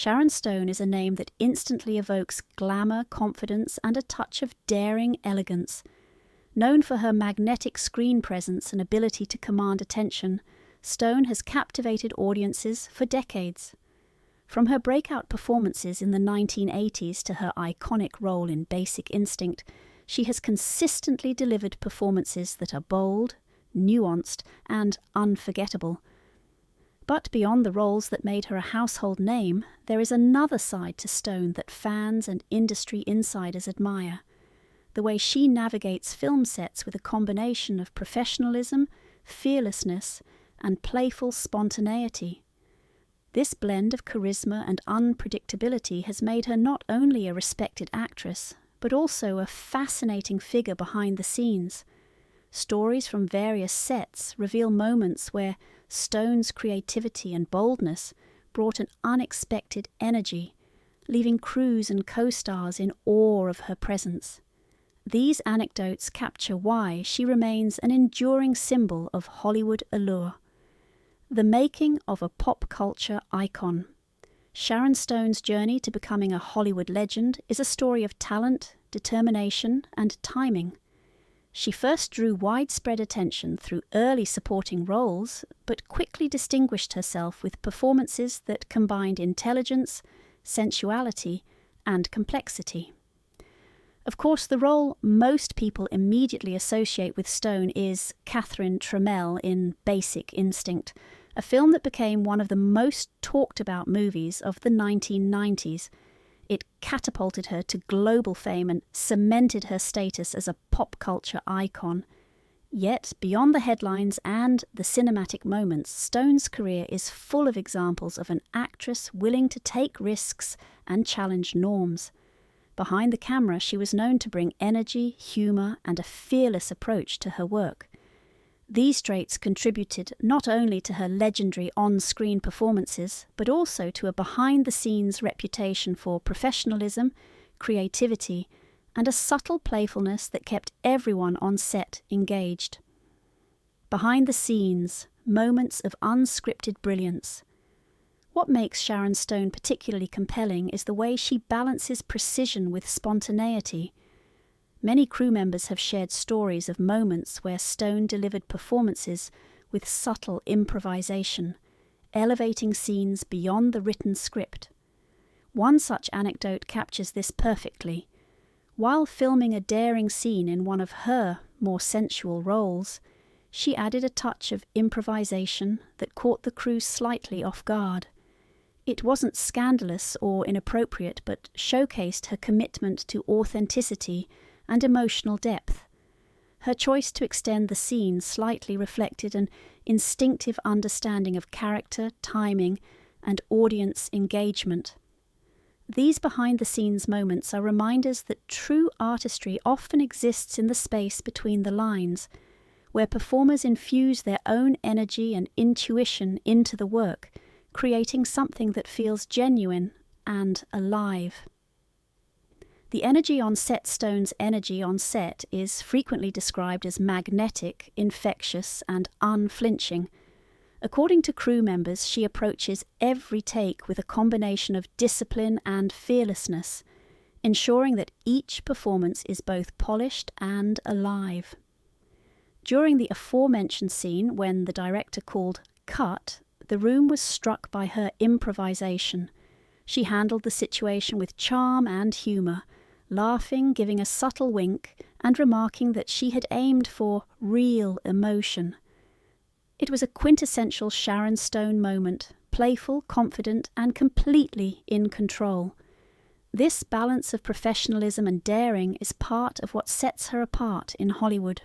Sharon Stone is a name that instantly evokes glamour, confidence, and a touch of daring elegance. Known for her magnetic screen presence and ability to command attention, Stone has captivated audiences for decades. From her breakout performances in the 1980s to her iconic role in Basic Instinct, she has consistently delivered performances that are bold, nuanced, and unforgettable. But beyond the roles that made her a household name, there is another side to Stone that fans and industry insiders admire. The way she navigates film sets with a combination of professionalism, fearlessness, and playful spontaneity. This blend of charisma and unpredictability has made her not only a respected actress, but also a fascinating figure behind the scenes. Stories from various sets reveal moments where Stone's creativity and boldness brought an unexpected energy, leaving crews and co-stars in awe of her presence. These anecdotes capture why she remains an enduring symbol of Hollywood allure. The making of a pop culture icon. Sharon Stone's journey to becoming a Hollywood legend is a story of talent, determination, and timing. She first drew widespread attention through early supporting roles, but quickly distinguished herself with performances that combined intelligence, sensuality, and complexity. Of course, the role most people immediately associate with Stone is Catherine Trammell in Basic Instinct, a film that became one of the most talked about movies of the 1990s. It catapulted her to global fame and cemented her status as a pop culture icon. Yet, beyond the headlines and the cinematic moments, Stone's career is full of examples of an actress willing to take risks and challenge norms. Behind the camera, she was known to bring energy, humour, and a fearless approach to her work. These traits contributed not only to her legendary on-screen performances, but also to a behind-the-scenes reputation for professionalism, creativity, and a subtle playfulness that kept everyone on set engaged. Behind the scenes, moments of unscripted brilliance. What makes Sharon Stone particularly compelling is the way she balances precision with spontaneity. Many crew members have shared stories of moments where Stone delivered performances with subtle improvisation, elevating scenes beyond the written script. One such anecdote captures this perfectly. While filming a daring scene in one of her more sensual roles, she added a touch of improvisation that caught the crew slightly off guard. It wasn't scandalous or inappropriate, but showcased her commitment to authenticity and emotional depth. Her choice to extend the scene slightly reflected an instinctive understanding of character, timing, and audience engagement. These behind-the-scenes moments are reminders that true artistry often exists in the space between the lines, where performers infuse their own energy and intuition into the work, creating something that feels genuine and alive. The energy on set. Stone's energy on set is frequently described as magnetic, infectious, and unflinching. According to crew members, she approaches every take with a combination of discipline and fearlessness, ensuring that each performance is both polished and alive. During the aforementioned scene, when the director called "cut," the room was struck by her improvisation. She handled the situation with charm and humour, laughing, giving a subtle wink, and remarking that she had aimed for real emotion. It was a quintessential Sharon Stone moment, playful, confident, and completely in control. This balance of professionalism and daring is part of what sets her apart in Hollywood.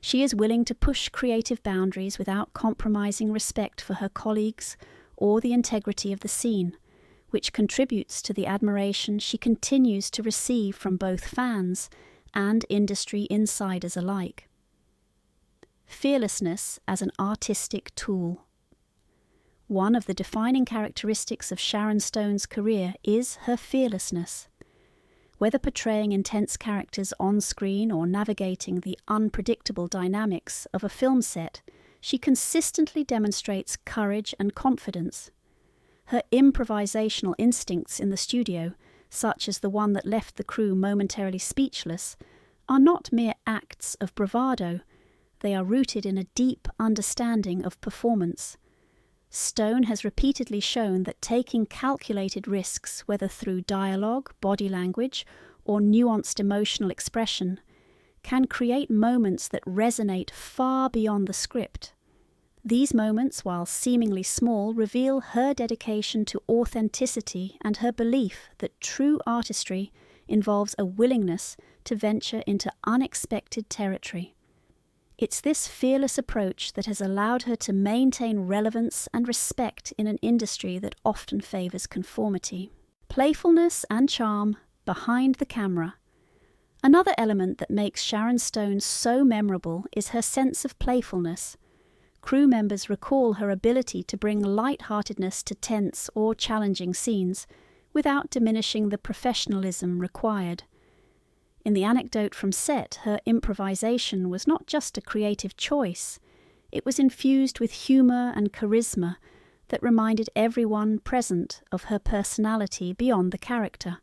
She is willing to push creative boundaries without compromising respect for her colleagues or the integrity of the scene, which contributes to the admiration she continues to receive from both fans and industry insiders alike. Fearlessness as an artistic tool. One of the defining characteristics of Sharon Stone's career is her fearlessness. Whether portraying intense characters on screen or navigating the unpredictable dynamics of a film set, she consistently demonstrates courage and confidence. Her improvisational instincts in the studio, such as the one that left the crew momentarily speechless, are not mere acts of bravado. They are rooted in a deep understanding of performance. Stone has repeatedly shown that taking calculated risks, whether through dialogue, body language, or nuanced emotional expression, can create moments that resonate far beyond the script. These moments, while seemingly small, reveal her dedication to authenticity and her belief that true artistry involves a willingness to venture into unexpected territory. It's this fearless approach that has allowed her to maintain relevance and respect in an industry that often favours conformity. Playfulness and charm behind the camera. Another element that makes Sharon Stone so memorable is her sense of playfulness. Crew members recall her ability to bring light-heartedness to tense or challenging scenes without diminishing the professionalism required. In the anecdote from set, her improvisation was not just a creative choice, it was infused with humour and charisma that reminded everyone present of her personality beyond the character.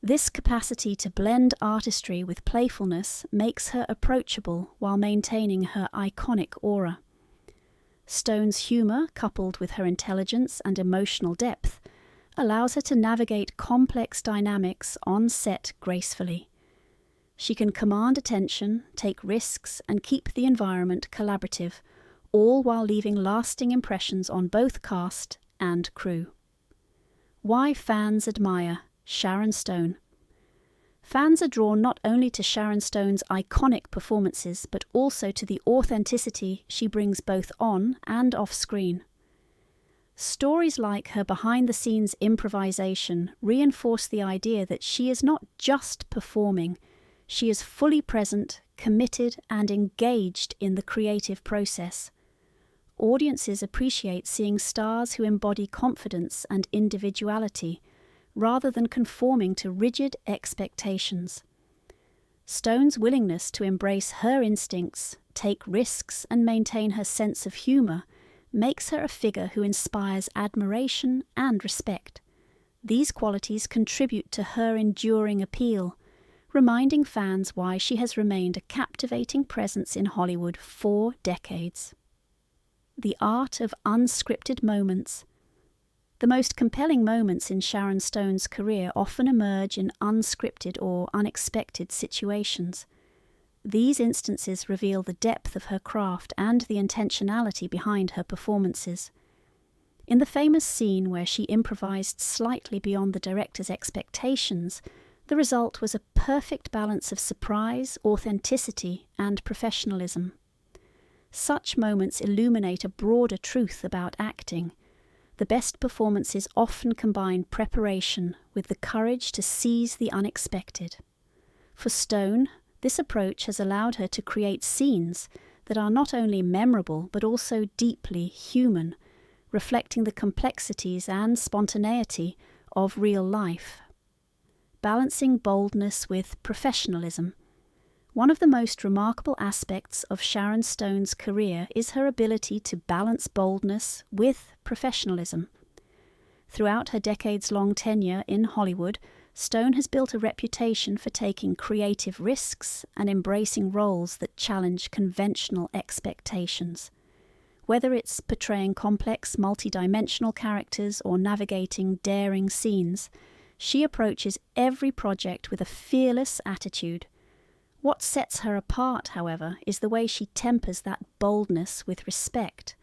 This capacity to blend artistry with playfulness makes her approachable while maintaining her iconic aura. Stone's humour, coupled with her intelligence and emotional depth, allows her to navigate complex dynamics on set gracefully. She can command attention, take risks, and keep the environment collaborative, all while leaving lasting impressions on both cast and crew. Why fans admire Sharon Stone. Fans are drawn not only to Sharon Stone's iconic performances, but also to the authenticity she brings both on and off screen. Stories like her behind-the-scenes improvisation reinforce the idea that she is not just performing, she is fully present, committed, and engaged in the creative process. Audiences appreciate seeing stars who embody confidence and individuality, rather than conforming to rigid expectations. Stone's willingness to embrace her instincts, take risks, and maintain her sense of humour makes her a figure who inspires admiration and respect. These qualities contribute to her enduring appeal, reminding fans why she has remained a captivating presence in Hollywood for decades. The art of unscripted moments. The most compelling moments in Sharon Stone's career often emerge in unscripted or unexpected situations. These instances reveal the depth of her craft and the intentionality behind her performances. In the famous scene where she improvised slightly beyond the director's expectations, the result was a perfect balance of surprise, authenticity, and professionalism. Such moments illuminate a broader truth about acting. The best performances often combine preparation with the courage to seize the unexpected. For Stone, this approach has allowed her to create scenes that are not only memorable but also deeply human, reflecting the complexities and spontaneity of real life. Balancing boldness with professionalism. One of the most remarkable aspects of Sharon Stone's career is her ability to balance boldness with professionalism. Throughout her decades-long tenure in Hollywood, Stone has built a reputation for taking creative risks and embracing roles that challenge conventional expectations. Whether it's portraying complex, multidimensional characters or navigating daring scenes, she approaches every project with a fearless attitude. What sets her apart, however, is the way she tempers that boldness with respect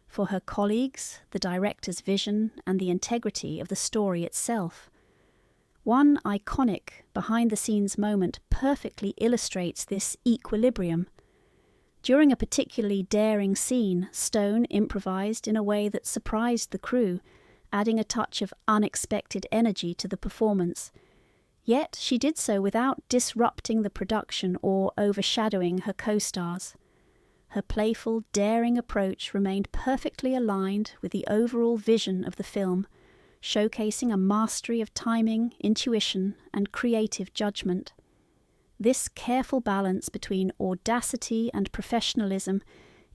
for her colleagues, the director's vision, and the integrity of the story itself. One iconic behind-the-scenes moment perfectly illustrates this equilibrium. During a particularly daring scene, Stone improvised in a way that surprised the crew, adding a touch of unexpected energy to the performance. Yet she did so without disrupting the production or overshadowing her co-stars. Her playful, daring approach remained perfectly aligned with the overall vision of the film, showcasing a mastery of timing, intuition, and creative judgment. This careful balance between audacity and professionalism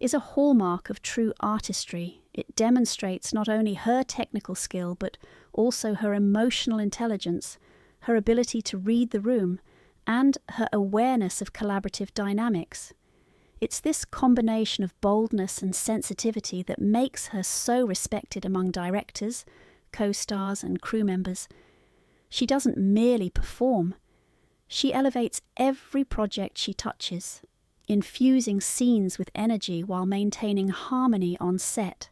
is a hallmark of true artistry It demonstrates not only her technical skill, but also her emotional intelligence, her ability to read the room, and her awareness of collaborative dynamics. It's this combination of boldness and sensitivity that makes her so respected among directors, co-stars, and crew members. She doesn't merely perform. She elevates every project she touches, infusing scenes with energy while maintaining harmony on set.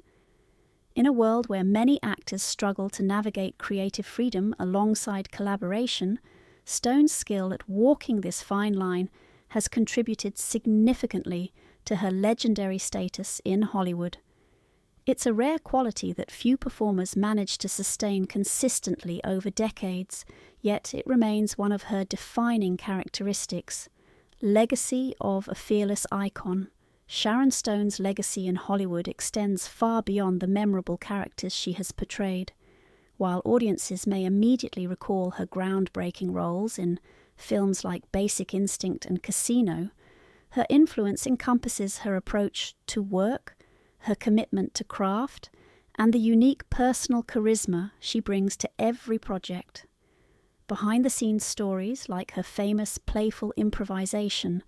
In a world where many actors struggle to navigate creative freedom alongside collaboration, Stone's skill at walking this fine line has contributed significantly to her legendary status in Hollywood. It's a rare quality that few performers manage to sustain consistently over decades, yet it remains one of her defining characteristics. Legacy of a fearless icon. Sharon Stone's legacy in Hollywood extends far beyond the memorable characters she has portrayed. While audiences may immediately recall her groundbreaking roles in films like Basic Instinct and Casino, her influence encompasses her approach to work, her commitment to craft, and the unique personal charisma she brings to every project. Behind-the-scenes stories, like her famous playful improvisation,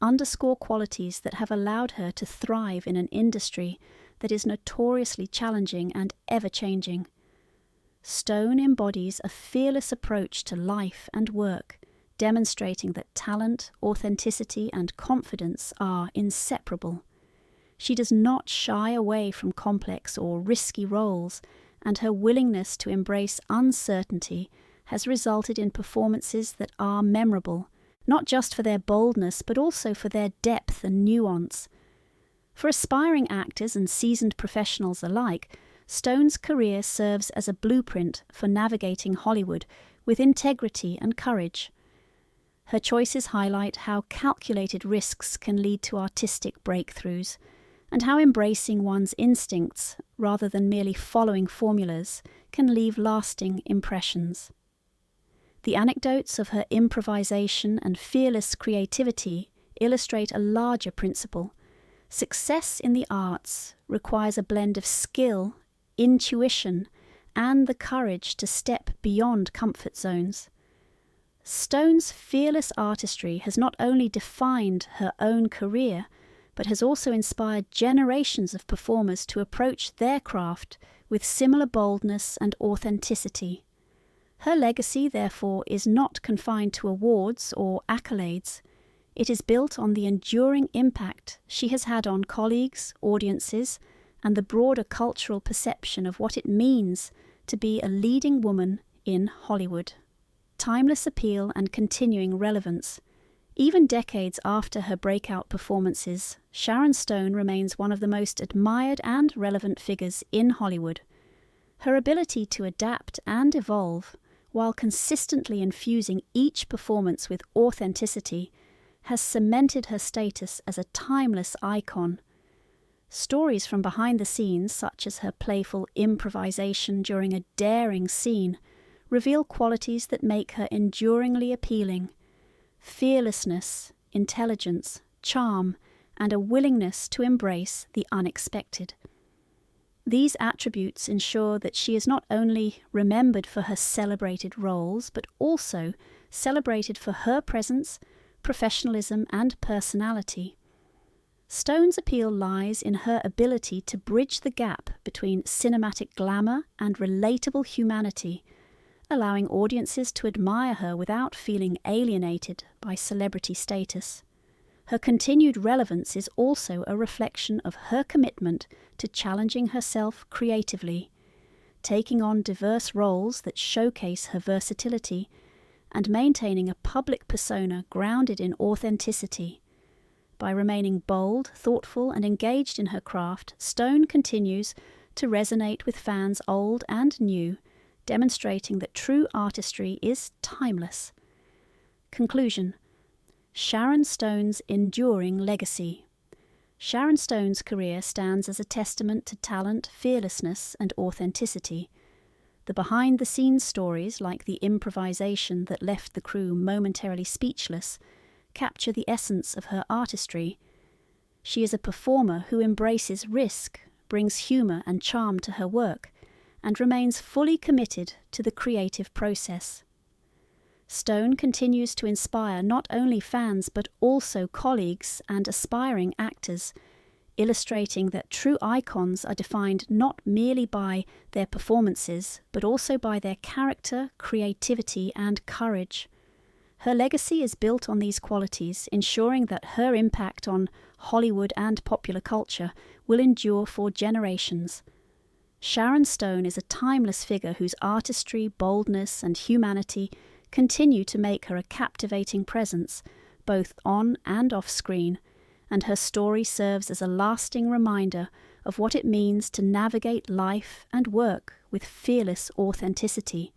underscore qualities that have allowed her to thrive in an industry that is notoriously challenging and ever-changing. Stone embodies a fearless approach to life and work, demonstrating that talent, authenticity, and confidence are inseparable. She does not shy away from complex or risky roles, and her willingness to embrace uncertainty has resulted in performances that are memorable, not just for their boldness, but also for their depth and nuance. For aspiring actors and seasoned professionals alike, Stone's career serves as a blueprint for navigating Hollywood with integrity and courage. Her choices highlight how calculated risks can lead to artistic breakthroughs, and how embracing one's instincts, rather than merely following formulas, can leave lasting impressions. The anecdotes of her improvisation and fearless creativity illustrate a larger principle. Success in the arts requires a blend of skill, intuition, and the courage to step beyond comfort zones. Stone's fearless artistry has not only defined her own career, but has also inspired generations of performers to approach their craft with similar boldness and authenticity. Her legacy, therefore, is not confined to awards or accolades. It is built on the enduring impact she has had on colleagues, audiences, and the broader cultural perception of what it means to be a leading woman in Hollywood. Timeless appeal and continuing relevance. Even decades after her breakout performances, Sharon Stone remains one of the most admired and relevant figures in Hollywood. Her ability to adapt and evolve, while consistently infusing each performance with authenticity, has cemented her status as a timeless icon. Stories from behind the scenes, such as her playful improvisation during a daring scene, reveal qualities that make her enduringly appealing: fearlessness, intelligence, charm, and a willingness to embrace the unexpected. These attributes ensure that she is not only remembered for her celebrated roles, but also celebrated for her presence, professionalism, and personality. Stone's appeal lies in her ability to bridge the gap between cinematic glamour and relatable humanity, allowing audiences to admire her without feeling alienated by celebrity status. Her continued relevance is also a reflection of her commitment to challenging herself creatively, taking on diverse roles that showcase her versatility, and maintaining a public persona grounded in authenticity. By remaining bold, thoughtful, and engaged in her craft, Stone continues to resonate with fans old and new, demonstrating that true artistry is timeless. Conclusion: Sharon Stone's enduring legacy. Sharon Stone's career stands as a testament to talent, fearlessness, and authenticity. The behind-the-scenes stories, like the improvisation that left the crew momentarily speechless, capture the essence of her artistry. She is a performer who embraces risk, brings humour and charm to her work, and remains fully committed to the creative process. Stone continues to inspire not only fans but also colleagues and aspiring actors, illustrating that true icons are defined not merely by their performances but also by their character, creativity, and courage. Her legacy is built on these qualities, ensuring that her impact on Hollywood and popular culture will endure for generations. Sharon Stone is a timeless figure whose artistry, boldness, and humanity continue to make her a captivating presence, both on and off screen, and her story serves as a lasting reminder of what it means to navigate life and work with fearless authenticity.